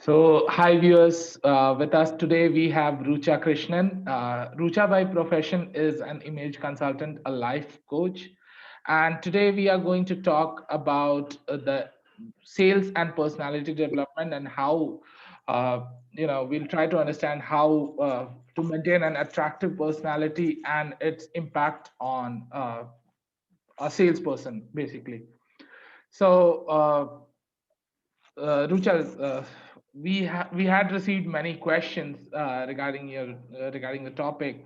So, hi viewers. With us today we have Rucha Krishnan. Rucha by profession is an image consultant, a life coach, and today we are going to talk about the sales and personality development and how we'll try to understand how to maintain an attractive personality and its impact on a salesperson, basically. So. Ruchar, we had received many questions regarding the topic,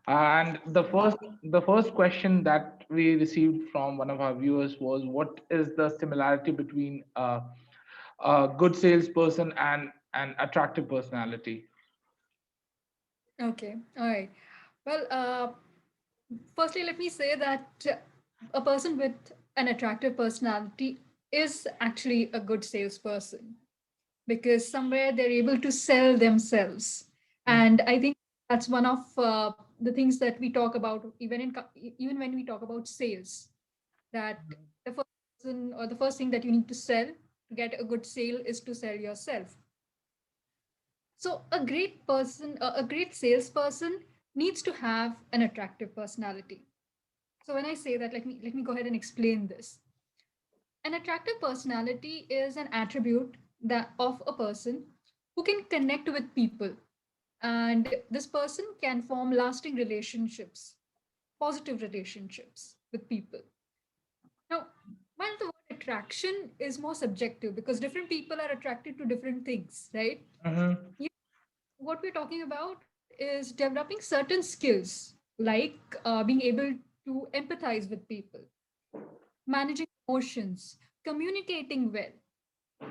and the first question that we received from one of our viewers was, what is the similarity between a good salesperson and an attractive personality? Okay, all right. Well, firstly, let me say that a person with an attractive personality is actually a good salesperson because somewhere they're able to sell themselves. And I think that's one of the things that we talk about even when we talk about sales, that the first person or the first thing that you need to sell to get a good sale is to sell yourself. So a great salesperson needs to have an attractive personality. So when I say that, let me go ahead and explain this. An attractive personality is an attribute that of a person who can connect with people, and this person can form lasting relationships, positive relationships with people. Now, while the word attraction is more subjective because different people are attracted to different things, right? Mm-hmm. What we're talking about is developing certain skills like being able to empathize with people, managing emotions, communicating well.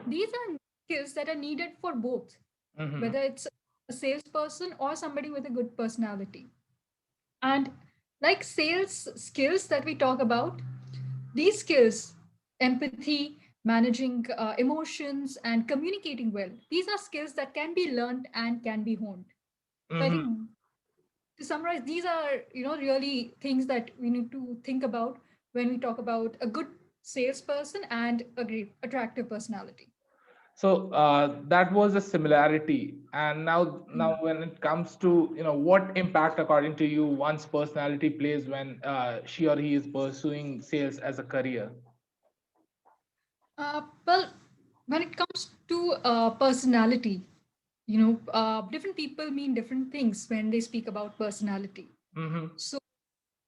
These are skills that are needed for both, Mm-hmm. whether it's a salesperson or somebody with a good personality. And like sales skills that we talk about, these skills, empathy, managing emotions, and communicating well, these are skills that can be learned and can be honed. So I Mm-hmm. think to summarize, these are really things that we need to think about when we talk about a good salesperson and a great attractive personality. So that was a similarity. And now when it comes to what impact, according to you, one's personality plays when she or he is pursuing sales as a career. Well, when it comes to personality, different people mean different things when they speak about personality. Hmm. So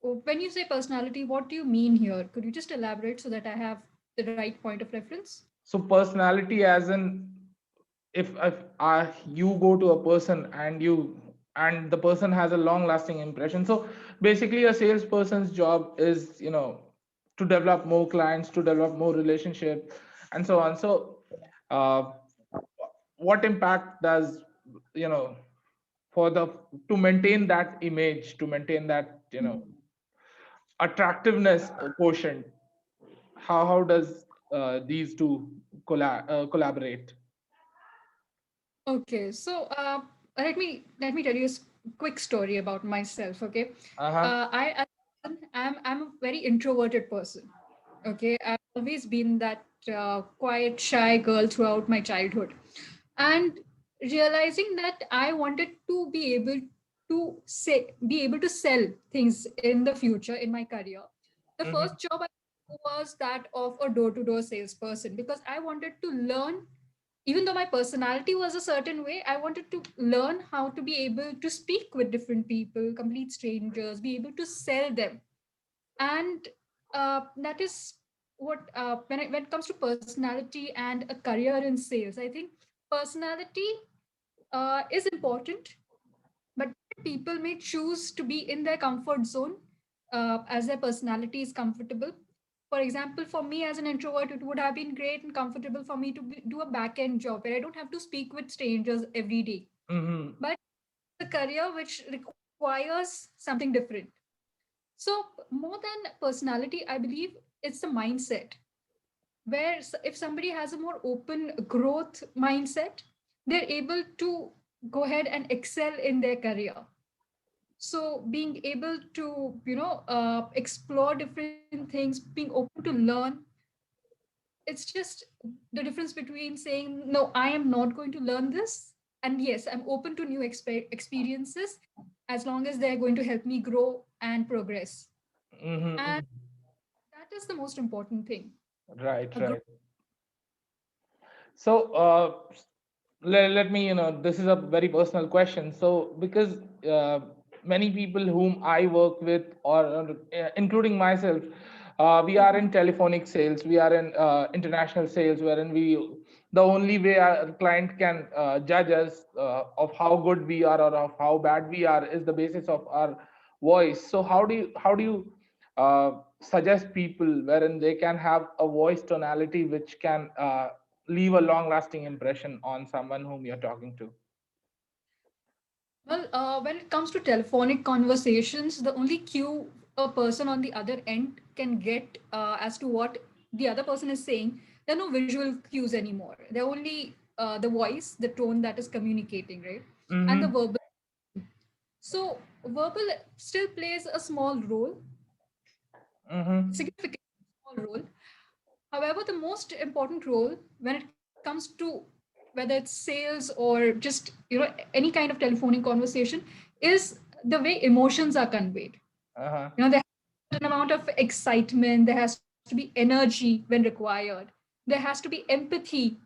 when you say personality, what do you mean here? Could you just elaborate so that I have the right point of reference? So personality, as in, if you go to a person and the person has a long lasting impression. So basically, a salesperson's job is to develop more clients, to develop more relationship, and so on. So uh, what impact does you know for the to maintain that image, to maintain that attractiveness quotient, how does these two collaborate? Okay, so let me tell you a quick story about myself. Okay, Uh-huh. I'm a very introverted person. Okay, I've always been that quiet, shy girl throughout my childhood, and realizing that I wanted to be able to sell things in the future in my career. The Mm-hmm. first job I was that of a door-to-door salesperson because I wanted to learn, even though my personality was a certain way, I wanted to learn how to be able to speak with different people, complete strangers, be able to sell them. And that is what when it comes to personality and a career in sales, I think personality is important, but people may choose to be in their comfort zone as their personality is comfortable. For example, for me as an introvert, it would have been great and comfortable for me to do a back end job where I don't have to speak with strangers every day. Mm-hmm. But a career which requires something different. So, more than personality, I believe it's the mindset where if somebody has a more open growth mindset, they're able to go ahead and excel in their career. So being able to explore different things, being open to learn, it's just the difference between saying, no, I am not going to learn this. And yes, I'm open to new experiences as long as they're going to help me grow and progress. And Mm-hmm. that is the most important thing. Right, A good right. So, let me, this is a very personal question. So, because many people whom I work with, or including myself, we are in telephonic sales, we are in international sales, wherein the only way our client can judge us of how good we are or of how bad we are is the basis of our voice. So, how do you suggest people wherein they can have a voice tonality which can leave a long lasting impression on someone whom you're talking to? Well, when it comes to telephonic conversations, the only cue a person on the other end can get as to what the other person is saying, there are no visual cues anymore. They're only the voice, the tone that is communicating, right? And the Mm-hmm. verbal. So, verbal still plays a small role, Mm-hmm. significant small role. However, the most important role when it comes to whether it's sales or just any kind of telephonic conversation is the way emotions are conveyed. Uh-huh. There has to be an amount of excitement, there has to be energy when required, there has to be empathy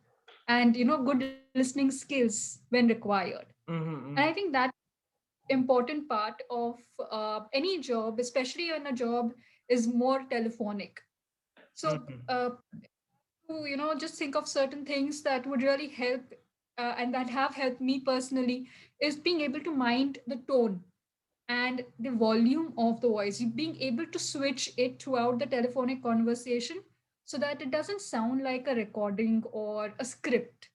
and good listening skills when required. And I Mm-hmm. think that important part of any job, especially when a job is more telephonic. So Mm-hmm. to just think of certain things that would really help and that have helped me personally is being able to mind the tone and the volume of the voice, you being able to switch it throughout the telephonic conversation so that it doesn't sound like a recording or a script.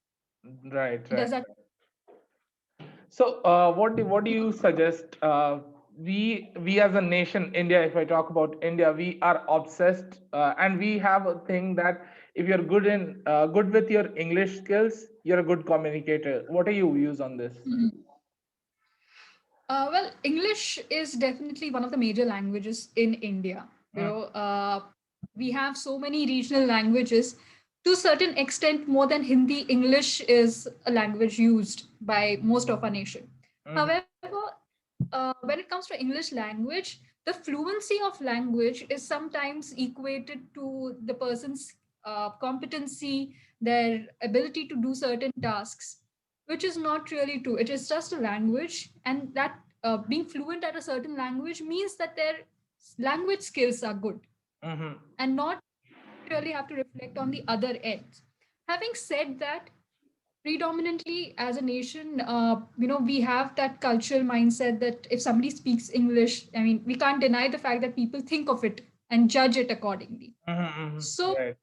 Right, Does right. that? So, what do you suggest? We as a nation, India, if I talk about India, we are obsessed, and we have a thing that if you're good with your English skills, you're a good communicator. What are your views on this? Well, English is definitely one of the major languages in India. We have so many regional languages. To a certain extent, more than Hindi, English is a language used by most of our nation. Mm-hmm. However, when it comes to English language, the fluency of language is sometimes equated to the person's competency, their ability to do certain tasks, which is not really true. It is just a language, and that being fluent at a certain language means that their language skills are good Mm-hmm. and not really have to reflect on the other end. Having said that, predominantly as a nation, we have that cultural mindset that if somebody speaks English, I mean, we can't deny the fact that people think of it and judge it accordingly. Mm-hmm. So, Right.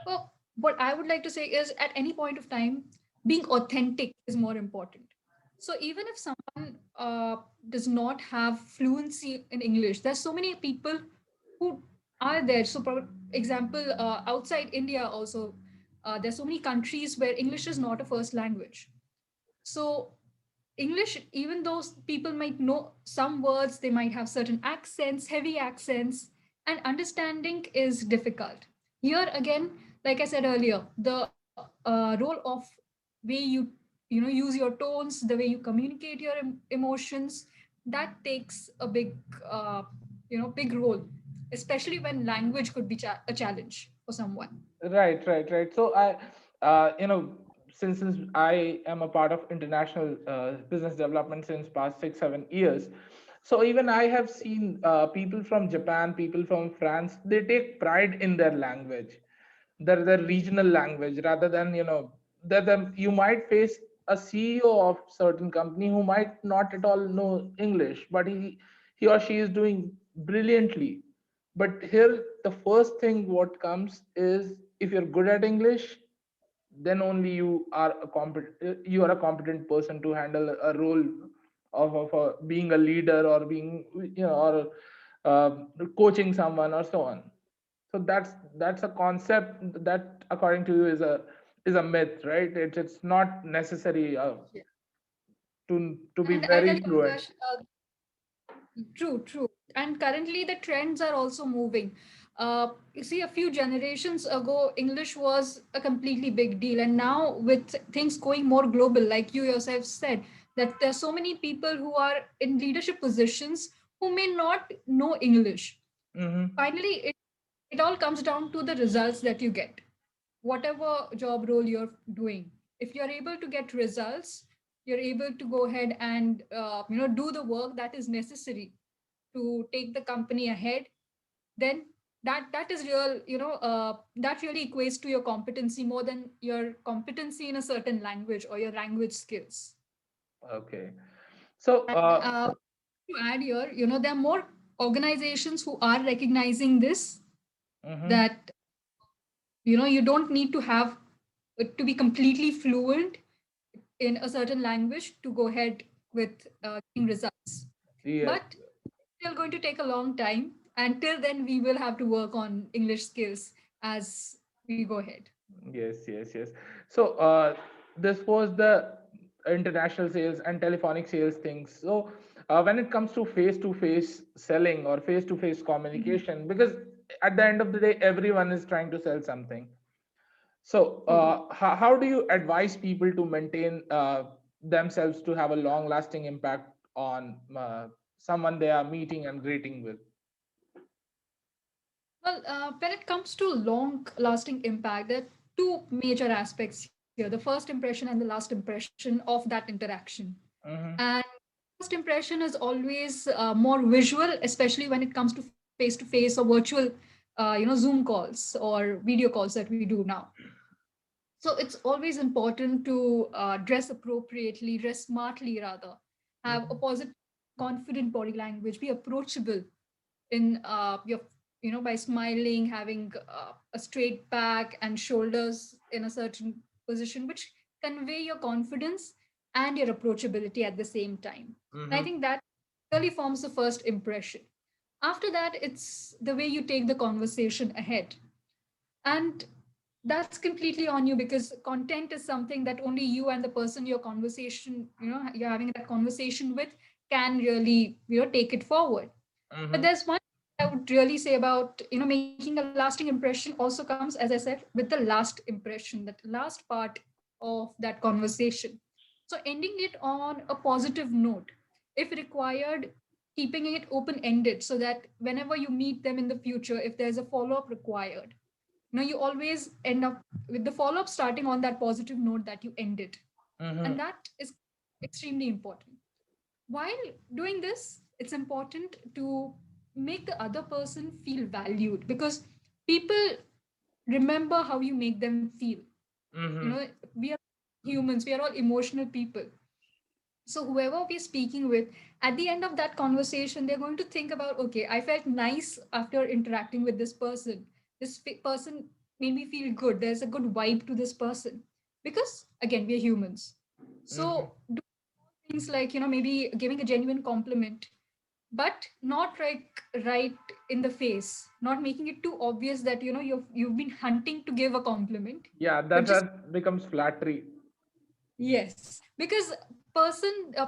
however, what I would like to say is at any point of time, being authentic is more important. So even if someone does not have fluency in English, there's so many people who are there. So, for example, outside India also, there's so many countries where English is not a first language. So English, even though people might know some words, they might have certain accents, heavy accents, and understanding is difficult. Here again, like I said earlier, the role of way you use your tones, the way you communicate your emotions, that takes a big role, especially when language could be a challenge for someone. Right, right, right. So since I am a part of international business development since past 6 7 years, so even I have seen people from Japan, people from France, they take pride in their language, their regional language, rather than that you might face a CEO of certain company who might not at all know English, but he or she is doing brilliantly. But here, the first thing what comes is if you're good at English, then only you are a competent person to handle a role of being a leader or being or coaching someone or so on. So that's a concept that according to you is a myth, right? It's not necessary to be And I tell very you, fluent. Akash, true, true. And currently, the trends are also moving. You see, a few generations ago, English was a completely big deal. And now, with things going more global, like you yourself said, that there's so many people who are in leadership positions who may not know English. Mm-hmm. Finally, it all comes down to the results that you get, whatever job role you're doing. If you're able to get results, you're able to go ahead and do the work that is necessary to take the company ahead, then that is real, that really equates to your competency more than your competency in a certain language or your language skills. Okay. So, And to add here, there are more organizations who are recognizing this, mhm. that you don't need to have to be completely fluent in a certain language to go ahead with getting results. Yes, But still going to take a long time. Until then, we will have to work on English skills as we go ahead. yes, yes, yes. So, this was the international sales and telephonic sales things. So, when it comes to face selling or face-to-face Mhm. communication, because at the end of the day, everyone is trying to sell something. So, True. how do you advise people to maintain themselves to have a long-lasting impact on someone they are meeting and greeting with? Well, when it comes to long lasting impact, there are two major aspects here, the first impression and the last impression of that interaction. Mm-hmm. And first impression is always more visual, especially when it comes to face to face or virtual, Zoom calls or video calls that we do now. So it's always important to dress appropriately, dress smartly rather, have a Mm-hmm. positive, confident body language, be approachable in your, by smiling, having a straight back and shoulders in a certain position, which convey your confidence and your approachability at the same time. And I Mm-hmm. think that really forms the first impression. After that, it's the way you take the conversation ahead. And that's completely on you, because content is something that only you and the person your conversation, you're having that conversation with, can really, take it forward. But Mm-hmm. there's one I would really say about, making a lasting impression also comes, as I said, with the last impression, that last part of that conversation. So ending it on a positive note, if required, keeping it open ended so that whenever you meet them in the future, if there's a follow up required, you always end up with the follow up starting on that positive note that you ended. Mm-hmm. And that is extremely important. While doing this, it's important to make the other person feel valued, because people remember how you make them feel. Mm-hmm. We are humans, we are all emotional people. So whoever we're speaking with, at the end of that conversation, they're going to think about, okay, I felt nice after interacting with this person. This person made me feel good. There's a good vibe to this person. Because again, we're humans. Mm-hmm. So do things like, maybe giving a genuine compliment, but not right in the face, not making it too obvious that you've been hunting to give a compliment, Yeah, but that just that becomes flattery. yes, because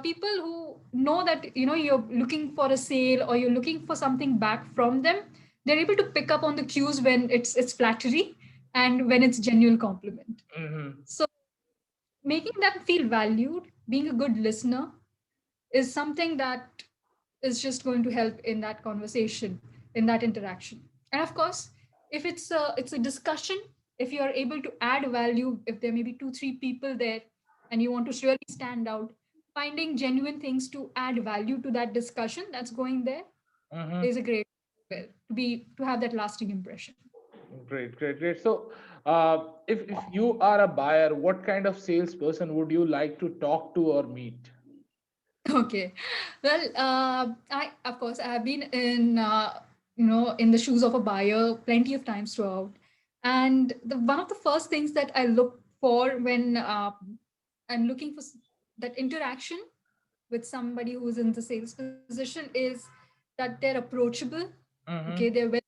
people who know that you're looking for a sale or you're looking for something back from them, they're able to pick up on the cues when it's flattery and when it's genuine compliment. Mm-hmm. So making them feel valued, being a good listener, is something that is just going to help in that conversation, in that interaction. And of course, if it's a discussion, if you are able to add value, if there may be 2 3 people there and you want to really stand out, finding genuine things to add value to that discussion that's going there Mm-hmm. is a great, well, to have that lasting impression. Great, great, great. So, if you are a buyer, what kind of salesperson would you like to talk to or meet? Okay. Well, I of course I have been in in the shoes of a buyer plenty of times throughout, and the one of the first things that I look for when I'm looking for that interaction with somebody who's in the sales position is that they're approachable. Okay, Mm-hmm. they're well,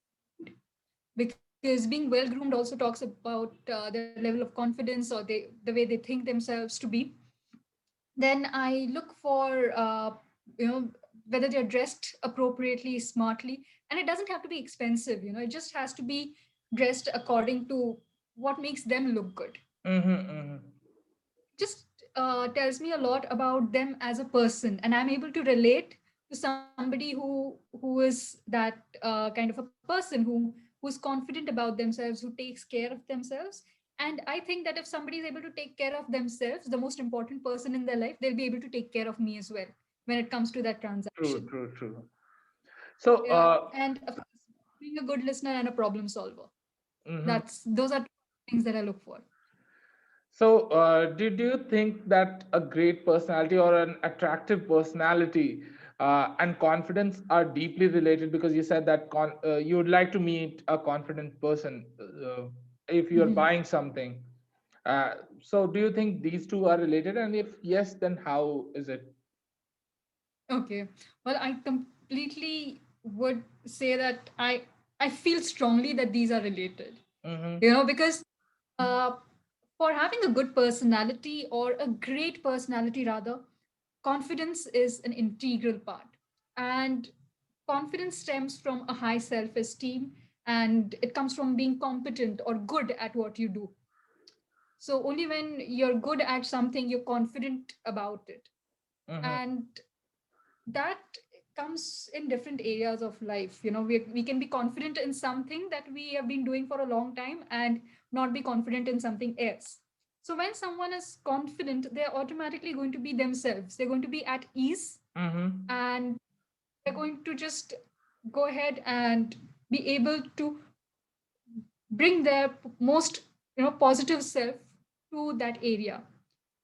because being well groomed also talks about their level of confidence, or the way they think themselves to be. Then I look for you know whether they're dressed appropriately, smartly, and it doesn't have to be expensive, it just has to be dressed according to what makes them look good. Mm-hmm. Just tells me a lot about them as a person, and I'm able to relate to somebody who is that kind of a person who's confident about themselves, who takes care of themselves. And I think that if somebody is able to take care of themselves, the most important person in their life, they'll be able to take care of me as well when it comes to that True, transaction. true, true. So, Yeah, and of course, being a good listener and a problem solver. mhm. That's those are things that I look for. So, did you think that a great personality or an attractive personality and confidence are deeply related? Because you said that you would like to meet a confident person if you're Mhm. buying something. So, do you think these two are related? And if yes, then how is it? Okay. Well, I completely would say that I feel strongly that these are related. Mm-hmm. Because uh, for having a good personality or a great personality rather, confidence is an integral part. And confidence stems from a high self-esteem, and it comes from being competent or good at what you do. So only when you're good at something, you're confident about it. Mm-hmm. And that comes in different areas of life. We can be confident in something that we have been doing for a long time and not be confident in something else. So when someone is confident, they're automatically going to be themselves. They're going to be at ease, Mm-hmm. and they're going to just go ahead and be able to bring their most positive self to that area.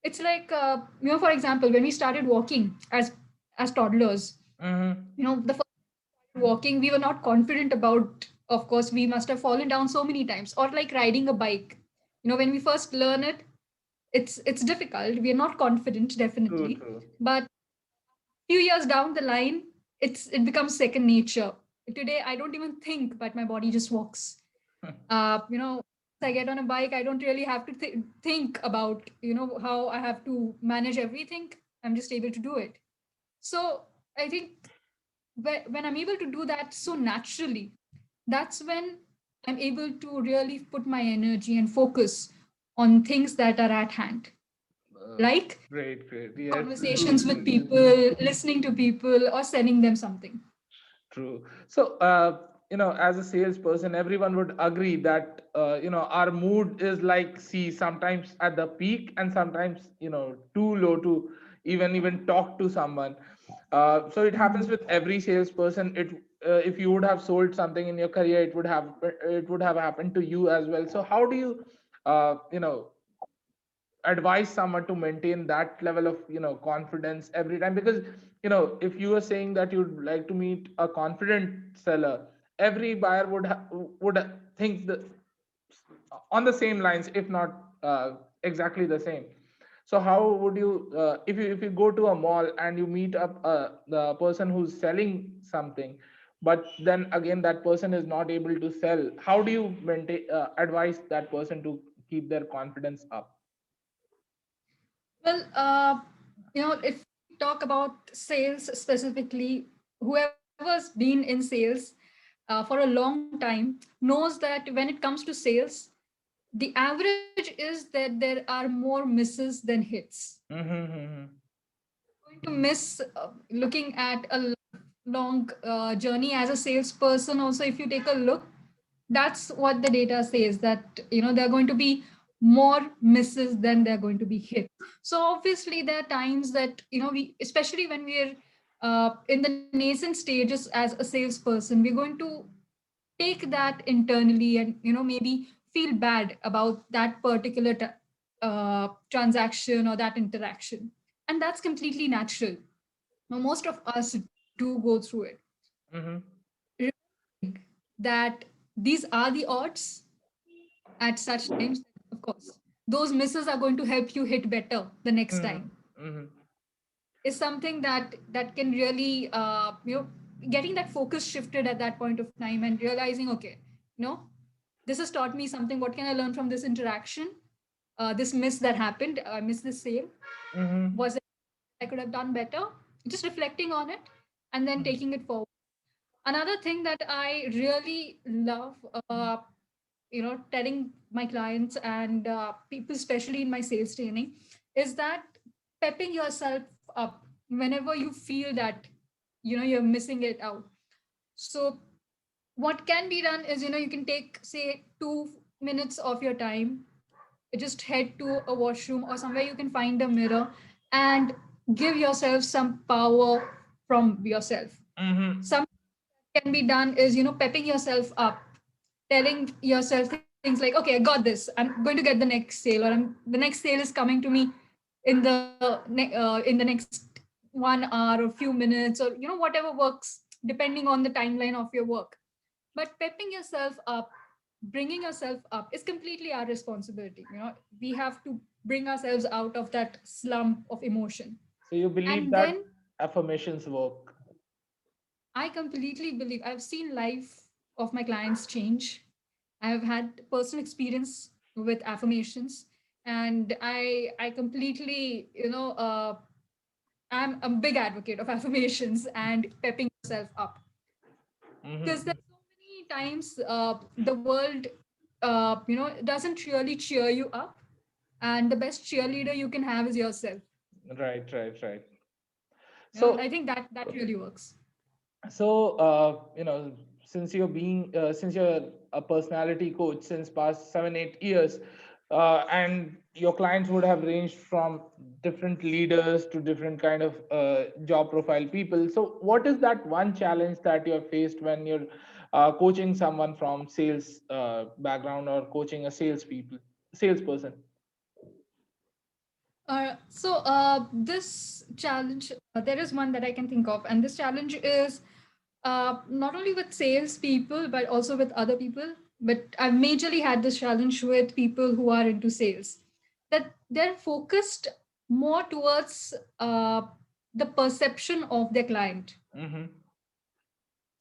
It's like for example, when we started walking as toddlers, Mm-hmm. the first walking, we were not confident about. Of course, we must have fallen down so many times. Or like riding a bike, when we first learn it, it's difficult. We are not confident, True, definitely. true. But few years down the line, it becomes second nature. Today I don't even think, but my body just walks. If I get on a bike, I don't really have to think about how I have to manage everything. I'm just able to do it. So I think when I'm able to do that so naturally, that's when I'm able to really put my energy and focus on things that are at hand, Uh, like Great, great. Yes, true, conversations with true. people, listening to people, or sending them something. True. So, as a salesperson, everyone would agree that, our mood is like, see, sometimes at the peak and sometimes, too low to even talk to someone. So it happens Mhm. with every salesperson. If you would have sold something in your career, it would have happened to you as well. So how do you, uh, you know, advise someone to maintain that level of confidence every time? Because if you are saying that you'd like to meet a confident seller, every buyer would think on the same lines, if not exactly the same. So how would you, if you go to a mall and you meet up the person who's selling something, but then again that person is not able to sell, how do you maintain advise that person to keep their confidence up? Well, if we talk about sales specifically, whoever's been in sales for a long time knows that when it comes to sales, the average is that there are more misses than hits. Mm-hmm. Going to miss looking at a long journey as a salesperson. Also, if you take a look, that's what the data says, that there are going to be more misses than there are going to be hits. So obviously there are times that we, especially when we're in the nascent stages as a salesperson, we're going to take that internally and maybe feel bad about that particular transaction or that interaction. And that's completely natural. Now, most of us do go through it. Mm-hmm. Remembering that these are the odds at such times, of course those misses are going to help you hit better the next time, Mm-hmm. is something that can really getting that focus shifted at that point of time and realizing, okay, this has taught me something. What can I learn from this interaction? This miss that happened, I missed this sale. Mm-hmm. Was it I could have done better? Just reflecting on it and then Mhm. taking it forward. Another thing that I really love, telling my clients and people, especially in my sales training, is that pepping yourself up whenever you feel that you're missing it out. So what can be done is, you can take, say, 2 minutes of your time, just head to a washroom or somewhere you can find a mirror and give yourself some power from yourself. Mhm. Some can be done is, pepping yourself up, telling yourself things like, okay, I got this, I'm going to get the next sale, or the next sale is coming to me in the next 1 hour or few minutes, or whatever works depending on the timeline of your work. But pepping yourself up, bringing yourself up is completely our responsibility. We have to bring ourselves out of that slump of emotion. So you believe And that then affirmations work? I completely believe, I've seen life of my clients change. I've had personal experience with affirmations, and I completely, I'm a big advocate of affirmations and pepping yourself up, because Mhm. there's so many times the world, doesn't really cheer you up, and the best cheerleader you can have is yourself. Right, right, right. I So, think that really works. since you're a personality coach since past 7 8 years, and your clients would have ranged from different leaders to different kind of job profile people. So what is that one challenge that you're faced when you're coaching someone from sales background, or coaching a salesperson? This challenge, there is one that I can think of, and this challenge is not only with salespeople but also with other people. But I've majorly had this challenge with people who are into sales, that they're focused more towards the perception of their client. Mm-hmm.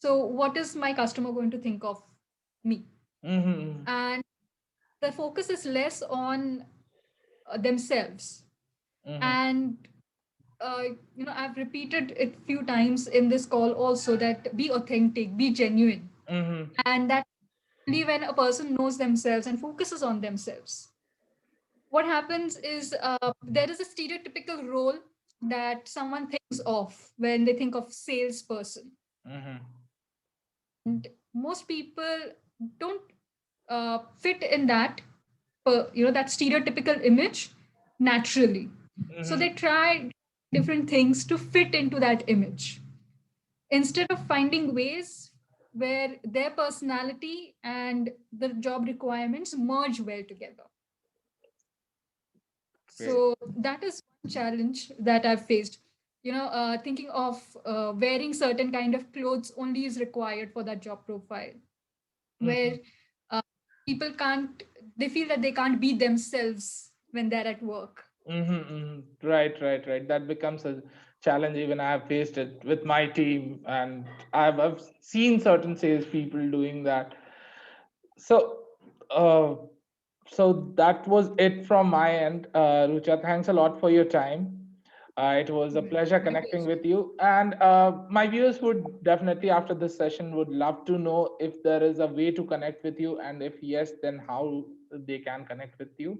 So, what is my customer going to think of me? Mm-hmm. And the focus is less on themselves. Mm-hmm. And uh, I've repeated it few times in this call also, that be authentic, be genuine, Mm-hmm. and that only when a person knows themselves and focuses on themselves. What happens is, there is a stereotypical role that someone thinks of when they think of salesperson, Mm-hmm. and most people don't fit in that, that stereotypical image naturally. So they Mm-hmm. try different things to fit into that image, instead of finding ways where their personality and the job requirements merge well together. Great. So that is one challenge that I've faced. Thinking of wearing certain kind of clothes only is required for that job profile, Mm-hmm. where uh, people can't, they feel that they can't be themselves when they're at work. Mm-hmm, mm-hmm. Right, right, right. That becomes a challenge. Even I have faced it with my team, and I've seen certain salespeople doing that. So, uh, so that was it from my end. Rucha, thanks a lot for your time. It was a pleasure My connecting pleasure. with you. And my viewers would definitely, after this session, would love to know if there is a way to connect with you, and if yes, then how they can connect with you.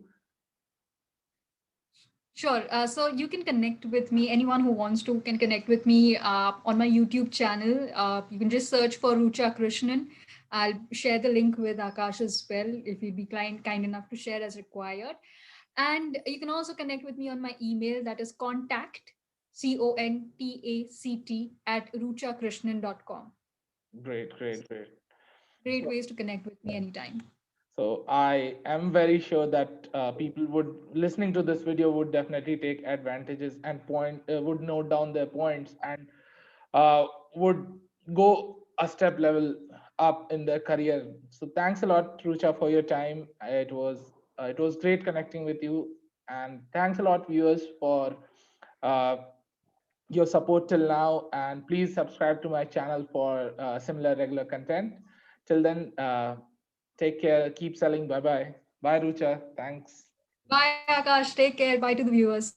Sure. So you can connect with me. Anyone who wants to can connect with me on my YouTube channel. You can just search for Rucha Krishnan. I'll share the link with Akash as well, if you'd be kind enough to share as required. And you can also connect with me on my email, that is contact at ruchakrishnan.com. Great, great, great. Great ways to connect with me anytime. So I am very sure that people would listening to this video would definitely take advantages and would note down their points, and would go a step level up in their career. So thanks a lot, Rucha, for your time. It was great connecting with you, and thanks a lot, viewers, for uh, your support till now. And please subscribe to my channel for similar regular content. Till then, take care, keep selling. Bye bye. Bye, Rucha. Thanks. Bye, Akash. Take care. Bye to the viewers.